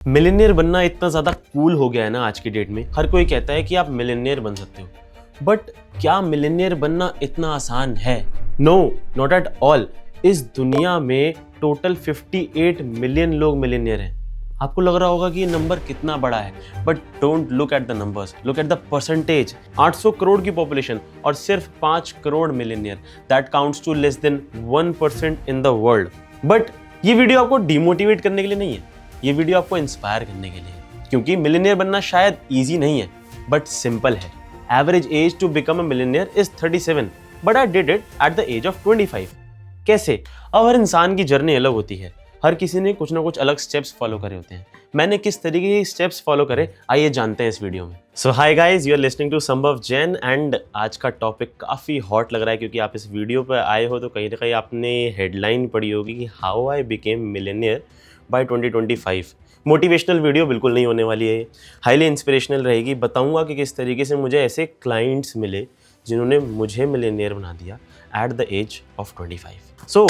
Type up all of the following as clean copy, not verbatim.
Millionaire बनना इतना ज़्यादा कूल हो गया है ना आज की डेट में। हर कोई कहता है कि आप मिलियनियर बन सकते हो, बट क्या मिलियनियर बनना इतना आसान है? No, not at all. इस दुनिया में टोटल 58 मिलियन लोग मिलियनियर हैं। आपको लग रहा होगा कि ये नंबर कितना बड़ा है, but don't look at the numbers, look at the percentage. 800 crore की पॉपुलेशन और सिर्फ 5 crore millionaire, that counts to less than 1% in the world. But ये वीडियो आपको डिमोटिवेट करने के लिए नहीं है, ये वीडियो आपको इंस्पायर करने के लिए है, क्योंकि मिलियनियर बनना शायद इजी नहीं है बट सिंपल है। Average age to become a millionaire is 37, but I did it at the age of 25। कैसे? अब हर इंसान की जर्नी अलग होती है, हर किसी ने कुछ ना कुछ अलग स्टेप्स फॉलो करे होते हैं। मैंने किस तरीके के स्टेप्स फॉलो करे, आइए जानते हैं इस वीडियो में। So hi guys, you are listening to Sambhav Jain and आज का टॉपिक काफ़ी हॉट लग रहा है, क्योंकि आप इस वीडियो पर आए हो तो कहीं ना कहीं आपने हेडलाइन पढ़ी होगी कि how I became millionaire by 2025। Motivational video बिल्कुल नहीं होने वाली है, हाईली इंस्पिरेशनल रहेगी। बताऊंगा कि किस तरीके से मुझे ऐसे क्लाइंट्स मिले जिन्होंने मुझे मिलियनियर बना दिया एट द एज ऑफ 25। सो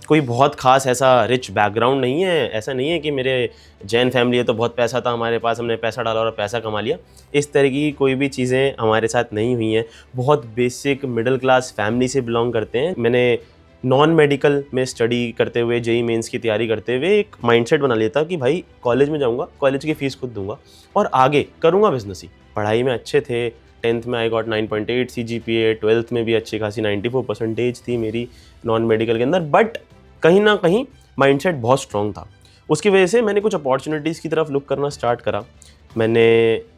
कोई बहुत खास ऐसा रिच बैकग्राउंड नहीं है, ऐसा नहीं है कि मेरे जैन फैमिली है तो बहुत पैसा था हमारे पास, हमने पैसा डाला और पैसा कमा लिया। इस तरह की कोई भी चीज़ें हमारे साथ नहीं हुई हैं। बहुत बेसिक मिडिल क्लास फैमिली से बिलोंग करते हैं। मैंने नॉन मेडिकल में स्टडी करते हुए, जेई मेंस की तैयारी करते हुए एक माइंडसेट बना लिया था कि भाई कॉलेज में जाऊंगा, कॉलेज की फ़ीस खुद दूंगा और आगे करूंगा बिजनेस ही। पढ़ाई में अच्छे थे, 10th में आई गॉट 9.8 CGPA, 12th में भी अच्छी खासी 94% थी मेरी नॉन मेडिकल के अंदर, बट कहीं ना कहीं माइंडसेट बहुत स्ट्रॉन्ग था। उसकी वजह से मैंने कुछ अपॉर्चुनिटीज़ की तरफ लुक करना स्टार्ट करा। मैंने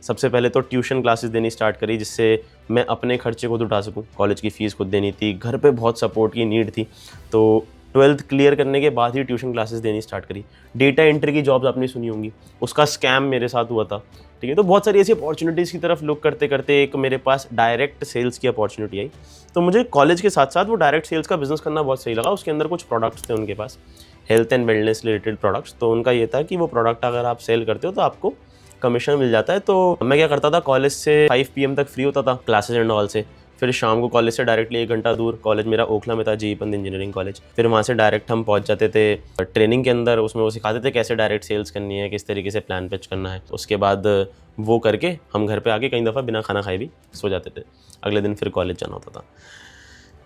सबसे पहले तो ट्यूशन क्लासेस देनी स्टार्ट करी, जिससे मैं अपने खर्चे खुद उठा सकूं। कॉलेज की फ़ीस खुद देनी थी, घर पे बहुत सपोर्ट की नीड थी, तो 12th क्लियर करने के बाद ही ट्यूशन क्लासेस देनी स्टार्ट करी। डेटा एंट्री की जॉब्स आपने सुनी होंगी, उसका स्कैम मेरे साथ हुआ था, ठीक है। तो बहुत सारी ऐसी अपॉर्चुनिटीज़ की तरफ लुक करते करते एक मेरे पास डायरेक्ट सेल्स की अपॉर्चुनिटी आई। तो मुझे कॉलेज के साथ साथ वो डायरेक्ट सेल्स का बिजनेस करना बहुत सही लगा। उसके अंदर कुछ प्रोडक्ट्स थे उनके पास, health and wellness related products. तो उनका ये था कि वो प्रोडक्ट अगर आप सेल करते हो तो आपको कमीशन मिल जाता है। तो मैं क्या करता था, कॉलेज से 5 PM तक फ्री होता था क्लासेज एंड ऑल से। फिर शाम को कॉलेज से डायरेक्टली 1 घंटा दूर, कॉलेज मेरा ओखला में था, जी पंत इंजीनियरिंग कॉलेज। फिर वहाँ से डायरेक्ट हम पहुँच जाते थे ट्रेनिंग के अंदर। उसमें वो सिखाते थे कैसे डायरेक्ट सेल्स करनी है, किस तरीके से प्लान पिच करना है। उसके बाद वो करके हम घर पे आके कई दफ़ा बिना खाना खाए भी सो जाते थे। अगले दिन फिर कॉलेज जाना होता था।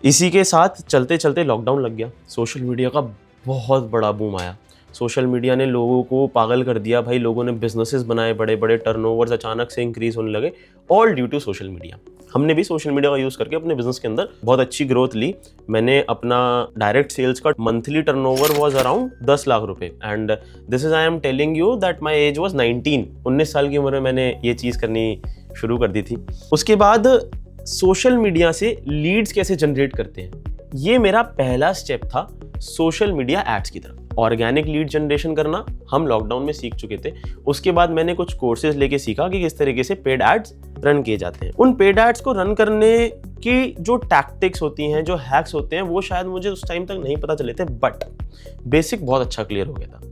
इसी के साथ चलते चलते लॉकडाउन लग गया। सोशल मीडिया का बहुत बड़ा बूम आया। सोशल मीडिया ने लोगों को पागल कर दिया भाई। लोगों ने बिजनेसेस बनाए, बड़े बड़े टर्नओवर्स अचानक से इंक्रीज होने लगे, all due to social media. हमने भी सोशल मीडिया का यूज़ करके अपने बिजनेस के अंदर बहुत अच्छी ग्रोथ ली। मैंने अपना डायरेक्ट सेल्स का monthly turnover was around 10 lakh रुपए, and this is I am telling you that my age was 19 साल की उम्र में मैंने ये चीज़ करनी शुरू कर दी थी। उसके बाद सोशल मीडिया से लीड्स कैसे जनरेट करते हैं, ये मेरा पहला स्टेप था सोशल मीडिया एड्स की तरफ। ऑर्गेनिक लीड जनरेशन करना हम लॉकडाउन में सीख चुके थे। उसके बाद मैंने कुछ कोर्सेज लेके सीखा कि किस तरीके से पेड एड्स रन किए जाते हैं। उन पेड एड्स को रन करने की जो टैक्टिक्स होती हैं, जो हैक्स होते हैं, वो शायद मुझे उस टाइम तक नहीं पता चले थे, बट बेसिक बहुत अच्छा क्लियर हो गया था।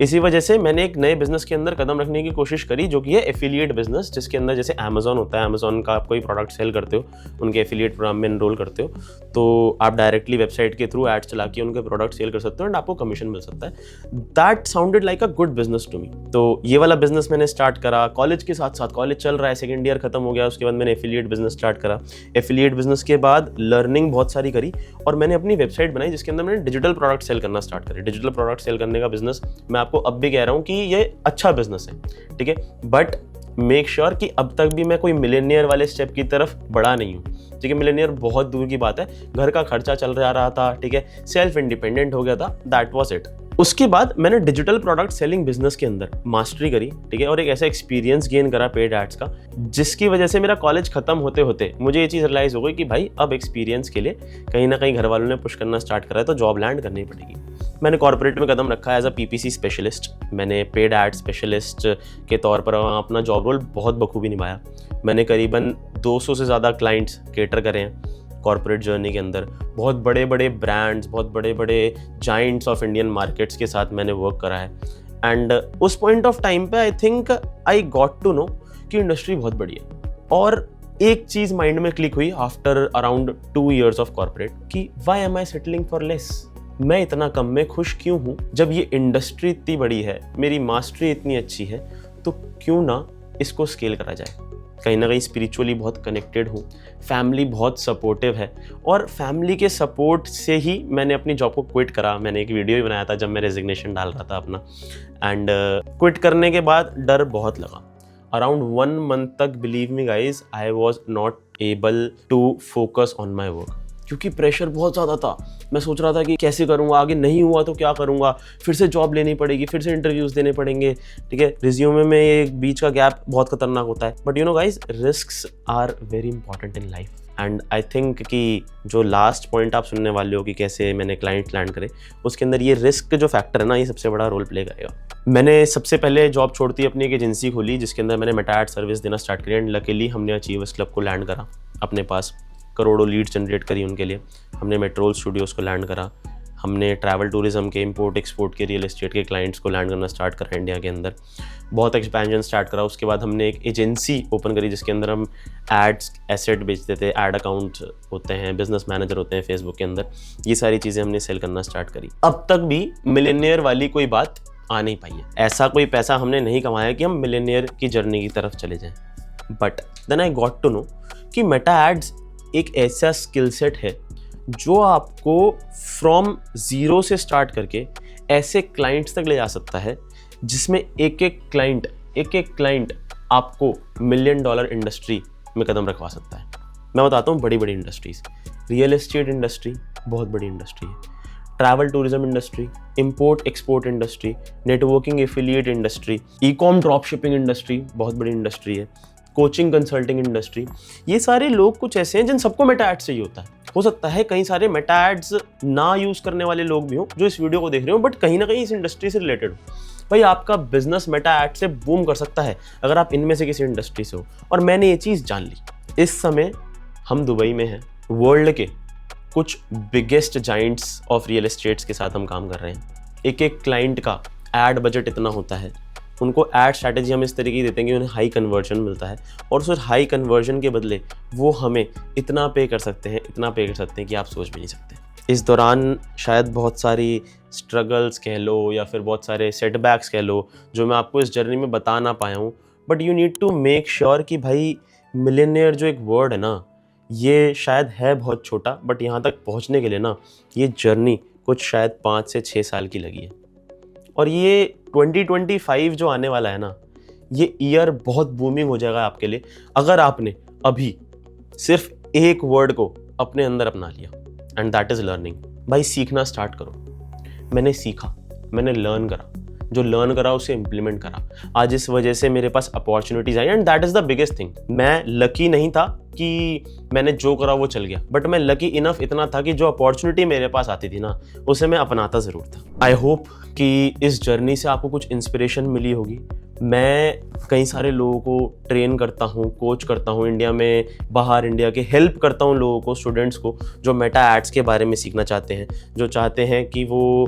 इसी वजह से मैंने एक नए बिजनेस के अंदर कदम रखने की कोशिश करी, जो कि है एफिलिएट बिजनेस, जिसके अंदर जैसे अमेजॉन होता है। अमेजॉन का आप कोई प्रोडक्ट सेल करते हो, उनके एफिलिएट प्रोग्राम में एनरोल करते हो, तो आप डायरेक्टली वेबसाइट के थ्रू एड्स चला के उनके प्रोडक्ट सेल कर सकते हो एंड आपको कमीशन मिल सकता है। That sounded like a good business to me. तो ये वाला बिजनेस मैंने स्टार्ट करा कॉलेज के साथ साथ। कॉलेज चल रहा है, सेकेंड ईयर खत्म हो गया, उसके बाद मैंने एफिलिएट बिजनेस स्टार्ट करा। एफिलिएट बिजनेस के बाद लर्निंग बहुत सारी करी और मैंने अपनी वेबसाइट बनाई, जिसके अंदर मैंने डिजिटल प्रोडक्ट सेल करना स्टार्ट करे। डिजिटल प्रोडक्ट सेल करने का बिजनेस मैं आपको अब भी कह रहा हूँ कि ये अच्छा बिजनेस है, ठीक है, बट मेक श्योर कि अब तक भी मैं कोई मिलेनियर वाले स्टेप की तरफ बढ़ा नहीं हूँ, ठीक है। मिलेनियर बहुत दूर की बात है, घर का खर्चा चल रहा था, ठीक है, सेल्फ इंडिपेंडेंट हो गया था, दैट वाज इट। उसके बाद मैंने डिजिटल प्रोडक्ट सेलिंग बिजनेस के अंदर मास्टरी करी, ठीक है, और एक ऐसा एक्सपीरियंस गेन करा पेड एड्स का, जिसकी वजह से मेरा कॉलेज खत्म होते होते मुझे ये चीज़ रियलाइज हो गई कि भाई अब एक्सपीरियंस के लिए कहीं ना कहीं घर वालों ने पुश करना स्टार्ट करा है, तो जॉब लैंड करनी पड़ेगी। मैंने कॉर्पोरेट में कदम रखा एज अ PPC स्पेशलिस्ट। मैंने पेड एड स्पेशलिस्ट के तौर पर अपना जॉब रोल बहुत बखूबी निभाया। मैंने करीबन 200 से ज़्यादा क्लाइंट्स केटर करे हैं कॉर्पोरेट जर्नी के अंदर। बहुत बड़े बड़े ब्रांड्स, बहुत बड़े बड़े जाइंट्स ऑफ इंडियन मार्केट्स के साथ मैंने वर्क करा है। एंड उस पॉइंट ऑफ टाइम पे I think I got to know कि इंडस्ट्री बहुत बड़ी है। और एक चीज़ माइंड में क्लिक हुई after around 2 years of corporate कि why am I settling for less. मैं इतना कम में खुश क्यों हूँ? जब ये इंडस्ट्री इतनी बड़ी है, मेरी मास्टरी इतनी अच्छी है, तो क्यों ना इसको स्केल करा जाए। कहीं ना कहीं स्पिरिचुअली बहुत कनेक्टेड हूँ, फैमिली बहुत सपोर्टिव है, और फैमिली के सपोर्ट से ही मैंने अपनी जॉब को क्विट करा। मैंने एक वीडियो भी बनाया था जब मैं रेजिग्नेशन डाल रहा था अपना, एंड क्विट करने के बाद डर बहुत लगा। अराउंड 1 month तक, believe me guys, I was not able to focus on my work, क्योंकि प्रेशर बहुत ज़्यादा था। मैं सोच रहा था कि कैसे करूँगा, आगे नहीं हुआ तो क्या करूँगा, फिर से जॉब लेनी पड़ेगी, फिर से इंटरव्यूज़ देने पड़ेंगे, ठीक है। रिज्यूमे में एक बीच का गैप बहुत खतरनाक होता है। But you know guys, risks are very important in life, and I think कि जो लास्ट पॉइंट आप सुनने वाले हो कि कैसे मैंने क्लाइंट लैंड करे, उसके अंदर ये रिस्क जो फैक्टर है ना, ये सबसे बड़ा रोल प्ले करेगा। मैंने सबसे पहले जॉब छोड़ती अपनी एक एजेंसी खोली जिसके अंदर मैंने मेटा एड सर्विस देना स्टार्ट किया, एंड लकीली हमने अचीवर्स क्लब को लैंड करा अपने पास, करोड़ों लीड्स जनरेट करी उनके लिए। हमने मेट्रोल स्टूडियोज़ को लैंड करा, हमने ट्रैवल टूरिज्म के, इंपोर्ट एक्सपोर्ट के, रियल एस्टेट के क्लाइंट्स को लैंड करना स्टार्ट करा इंडिया के अंदर। बहुत एक्सपेंशन स्टार्ट करा। उसके बाद हमने एक एजेंसी ओपन करी जिसके अंदर हम एड्स, एसेट बेचते थे, एड अकाउंट होते हैं, बिजनेस मैनेजर होते हैं फेसबुक के अंदर, ये सारी चीज़ें हमने सेल करना स्टार्ट करी। अब तक भी मिलेनियर वाली कोई बात आ नहीं पाई है, ऐसा कोई पैसा हमने नहीं कमाया कि हम मिलेनियर की जर्नी की तरफ चले जाएं। But then I got to know कि मेटा एड्स एक ऐसा स्किल सेट है जो आपको फ्रॉम ज़ीरो से स्टार्ट करके ऐसे क्लाइंट्स तक ले जा सकता है जिसमें एक एक क्लाइंट आपको $1 million इंडस्ट्री में कदम रखवा सकता है। मैं बताता हूँ, बड़ी बड़ी इंडस्ट्रीज़, रियल एस्टेट इंडस्ट्री बहुत बड़ी इंडस्ट्री है, travel tourism industry, import export industry, networking affiliate industry, e-com drop shipping industry बहुत बड़ी इंडस्ट्री है, कोचिंग कंसल्टिंग इंडस्ट्री। ये सारे लोग कुछ ऐसे हैं जिन सबको मेटा एड्स चाहिए होता है। हो सकता है कई सारे मेटा एड्स ना यूज़ करने वाले लोग भी हों जो इस वीडियो को देख रहे हो, बट कहीं ना कहीं इस इंडस्ट्री से रिलेटेड हो। भाई, आपका बिजनेस मेटा एड से बूम कर सकता है अगर आप इनमें से किसी इंडस्ट्री से हो। और मैंने ये चीज़ जान ली। इस समय हम दुबई में हैं, वर्ल्ड के कुछ biggest Giants of real estates के साथ हम काम कर रहे हैं। एक एक क्लाइंट का एड बजट इतना होता है, उनको एड स्ट्रैटेजी हम इस तरीके की देते हैं कि उन्हें हाई कन्वर्जन मिलता है, और उस हाई कन्वर्जन के बदले वो हमें इतना पे कर सकते हैं कि आप सोच भी नहीं सकते। इस दौरान शायद बहुत सारी स्ट्रगल्स कह लो या फिर बहुत सारे सेटबैक्स कह लो जो मैं आपको इस जर्नी में बता ना पाया हूँ, but you need to make sure कि भाई मिलियनेयर जो एक वर्ड है ना, ये शायद है बहुत छोटा, बट यहाँ तक पहुँचने के लिए ना ये जर्नी कुछ शायद 5 से 6 साल की लगी है। और ये 2025 जो आने वाला है ना, ये ईयर बहुत बूमिंग हो जाएगा आपके लिए अगर आपने अभी सिर्फ एक वर्ड को अपने अंदर अपना लिया, एंड दैट इज़ लर्निंग। भाई, सीखना स्टार्ट करो। मैंने सीखा, मैंने लर्न करा, जो लर्न करा उसे इम्प्लीमेंट करा। आज इस वजह से मेरे पास अपॉर्चुनिटीज आई, and that is the biggest thing. मैं लकी नहीं था कि मैंने जो करा वो चल गया, बट मैं लकी इनफ इतना था कि जो अपॉर्चुनिटी मेरे पास आती थी ना, उसे मैं अपनाता ज़रूर था। आई होप कि इस जर्नी से आपको कुछ इंस्पिरेशन मिली होगी। मैं कई सारे लोगों को ट्रेन करता हूँ, कोच करता हूँ, इंडिया में, बाहर इंडिया के, हेल्प करता हूँ लोगों को, स्टूडेंट्स को जो मेटा एड्स के बारे में सीखना चाहते हैं, जो चाहते हैं कि वो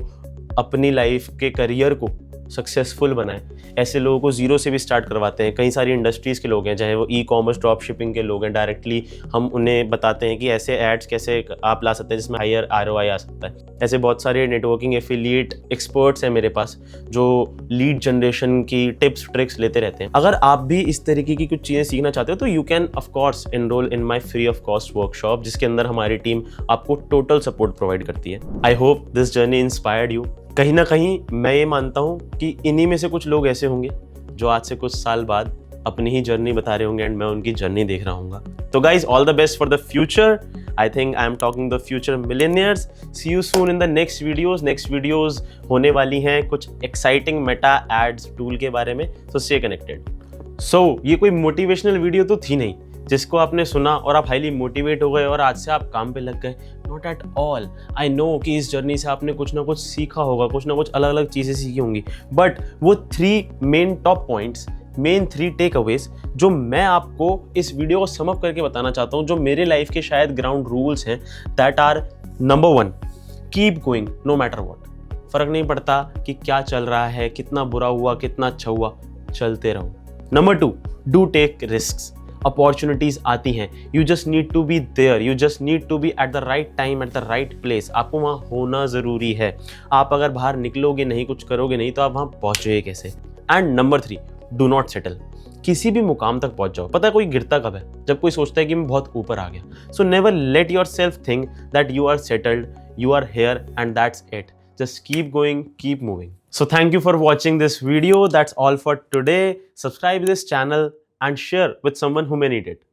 अपनी लाइफ के करियर को सक्सेसफुल बनाएं। ऐसे लोगों को ज़ीरो से भी स्टार्ट करवाते हैं। कई सारी इंडस्ट्रीज़ के लोग हैं, चाहे वो ई-कॉमर्स, ड्रॉप शिपिंग के लोग हैं, डायरेक्टली हम उन्हें बताते हैं कि ऐसे एड्स कैसे आप ला सकते हैं जिसमें हायर ROI आ सकता है। ऐसे बहुत सारे नेटवर्किंग एफिलिएट एक्सपर्ट्स हैं मेरे पास जो लीड जनरेशन की टिप्स ट्रिक्स लेते रहते हैं। अगर आप भी इस तरीके की कुछ चीज़ें सीखना चाहते हो तो you can of course enrol in my free of cost workshop, जिसके अंदर हमारी टीम आपको टोटल सपोर्ट प्रोवाइड करती है। I hope this journey inspired you. कहीं ना कहीं मैं ये मानता हूँ कि इन्हीं में से कुछ लोग ऐसे होंगे जो आज से कुछ साल बाद अपनी ही जर्नी बता रहे होंगे, एंड मैं उनकी जर्नी देख रहा हूँ। तो guys, all the best for the future. I think I am talking the future millionaires. See you soon in the next videos होने वाली हैं कुछ एक्साइटिंग मेटा एड्स टूल के बारे में, तो स्टे कनेक्टेड। सो ये कोई मोटिवेशनल वीडियो तो थी नहीं जिसको आपने सुना और आप हाईली मोटिवेट हो गए और आज से आप काम पे लग गए। Not at all. I know कि इस जर्नी से आपने कुछ ना कुछ सीखा होगा, कुछ ना कुछ अलग अलग चीज़ें सीखी होंगी, बट वो 3 main top points, main 3 takeaways जो मैं आपको इस वीडियो को समअप करके बताना चाहता हूँ, जो मेरे लाइफ के शायद ग्राउंड रूल्स हैं, that are: number 1, keep going no matter what. फर्क नहीं पड़ता कि क्या चल रहा है, कितना बुरा हुआ, कितना अच्छा हुआ, चलते रहो। Number 2, do take risk. Opportunities आती हैं, you just need to be there, you just need to be at the right time, at the right place. आपको वहाँ होना ज़रूरी है। आप अगर बाहर निकलोगे नहीं, कुछ करोगे नहीं, तो आप वहाँ पहुँचोगे कैसे? And number 3, do not settle. किसी भी मुकाम तक पहुंच जाओ। पता है कोई गिरता कब है? जब कोई सोचता है कि मैं बहुत ऊपर आ गया। So never let yourself think that you are settled, you are here and that's it. Just keep going, keep moving. So thank you for watching this video. That's all for today. Subscribe this channel and share with someone who may need it.